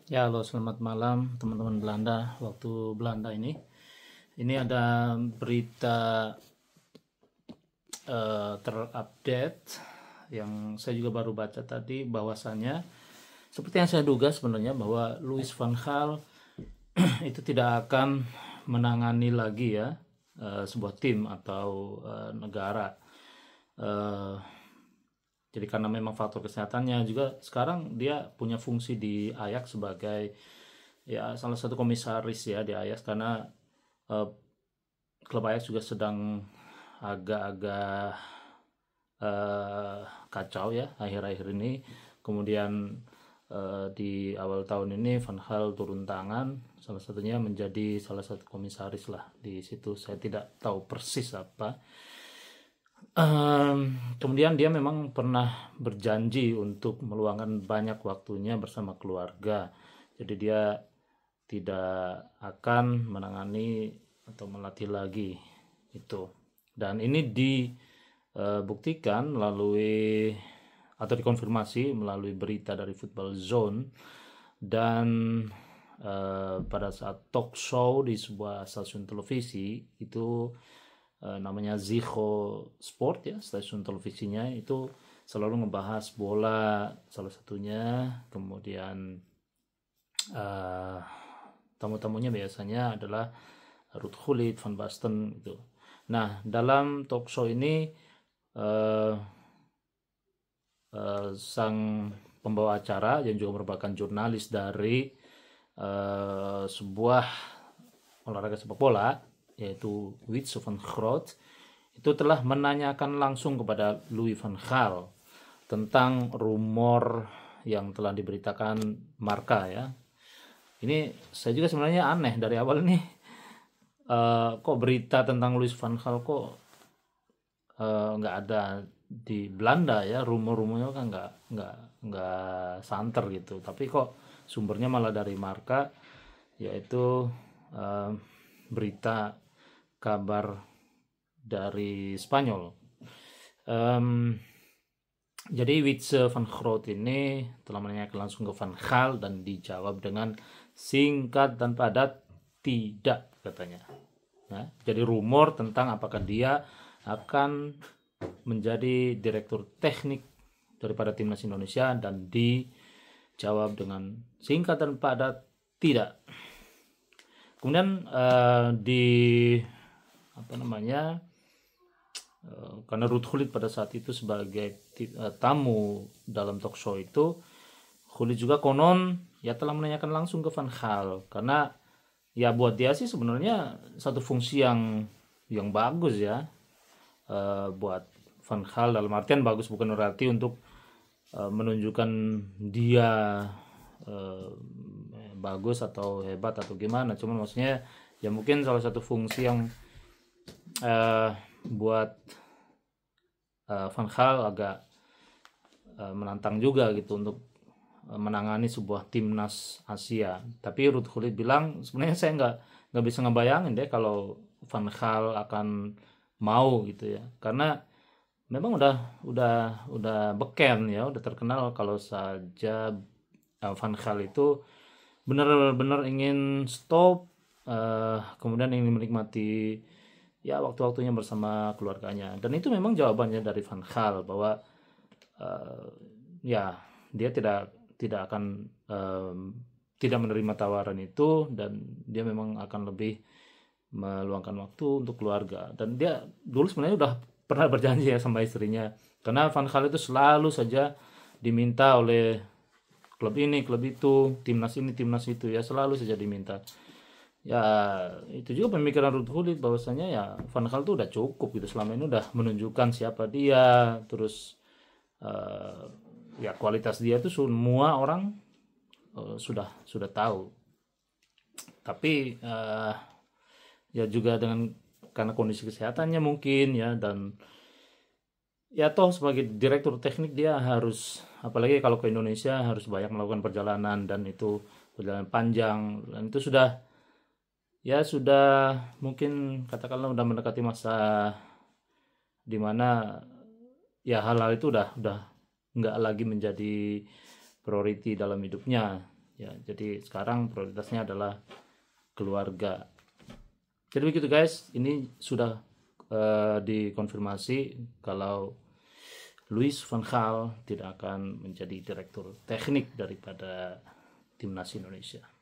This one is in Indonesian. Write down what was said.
Ya, halo, selamat malam teman-teman Belanda. Waktu Belanda ini ada berita terupdate yang saya juga baru baca tadi, bahwasannya seperti yang saya duga sebenarnya, bahwa Louis van Gaal itu tidak akan menangani lagi ya sebuah tim atau negara. Eh, jadi karena memang faktor kesehatannya juga, sekarang dia punya fungsi di Ajax sebagai ya salah satu komisaris ya di Ajax, karena eh, klub Ajax juga sedang agak-agak eh, kacau ya akhir-akhir ini. Kemudian di awal tahun ini Van Gaal turun tangan, salah satunya menjadi salah satu komisaris lah di situ. Saya tidak tahu persis apa. Kemudian dia memang pernah berjanji untuk meluangkan banyak waktunya bersama keluarga. Jadi dia tidak akan menangani atau melatih lagi itu. Dan ini dibuktikan melalui atau dikonfirmasi melalui berita dari Football Zone, dan pada saat talk show di sebuah stasiun televisi itu, namanya Zico Sport ya, stasiun televisinya itu selalu ngebahas bola salah satunya. Kemudian uh, tamu-tamunya biasanya adalah Ruud Gullit, Van Basten gitu. Nah, dalam talk show ini uh, sang pembawa acara yang juga merupakan jurnalis dari sebuah olahraga sepak bola, yaitu Wits van Groot, itu telah menanyakan langsung kepada Louis van Gaal tentang rumor yang telah diberitakan Marca ya. Ini saya juga sebenarnya aneh dari awal nih, kok berita tentang Louis van Gaal kok nggak ada di Belanda ya, rumor-rumornya kan nggak santer gitu, tapi kok sumbernya malah dari Marca, yaitu eh, berita kabar dari Spanyol. Em, jadi Witse van Groot ini telah menanyakan langsung ke Van Gaal dan dijawab dengan singkat dan padat, tidak katanya. Nah, jadi rumor tentang apakah dia akan menjadi direktur teknik daripada timnas Indonesia, dan dijawab dengan singkat dan padat, tidak. Kemudian di apa namanya, karena Ruud Gullit pada saat itu sebagai tamu dalam talk show itu, Gullit juga konon ya telah menanyakan langsung ke Van Gaal, karena ya buat dia sih sebenarnya satu fungsi yang bagus ya, buat Van Gaal, dalam artian bagus bukan berarti untuk menunjukkan dia eh, bagus atau hebat atau gimana, cuman maksudnya ya mungkin salah satu fungsi yang eh, buat Van Gaal agak menantang juga gitu untuk menangani sebuah timnas Asia. Tapi Ruud Gullit bilang sebenarnya saya nggak bisa ngebayangin deh kalau Van Gaal akan mau gitu ya, karena memang udah beken ya, udah terkenal kalau saja Van Gaal itu benar-benar ingin stop, kemudian ingin menikmati ya waktu-waktunya bersama keluarganya. Dan itu memang jawabannya dari Van Gaal, bahwa eh, ya dia tidak akan tidak menerima tawaran itu, dan dia memang akan lebih meluangkan waktu untuk keluarga. Dan dia dulu sebenarnya udah pernah berjanji ya sama istrinya, karena Van Gaal itu selalu saja diminta oleh klub ini klub itu, timnas ini timnas itu ya, selalu saja diminta. Ya itu juga pemikiran Ruud Gullit, bahwasanya ya Van Gaal tuh udah cukup gitu, selama ini udah menunjukkan siapa dia, terus eh, ya kualitas dia itu semua orang sudah tahu. Tapi ya juga dengan karena kondisi kesehatannya mungkin ya, dan ya toh sebagai direktur teknik dia harus, apalagi kalau ke Indonesia, harus banyak melakukan perjalanan, dan itu perjalanan panjang, dan itu sudah mungkin katakanlah udah mendekati masa dimana ya hal-hal itu udah nggak lagi menjadi priority dalam hidupnya. Ya, jadi sekarang prioritasnya adalah keluarga. Jadi begitu guys, ini sudah dikonfirmasi kalau Louis van Gaal tidak akan menjadi direktur teknik daripada timnas Indonesia.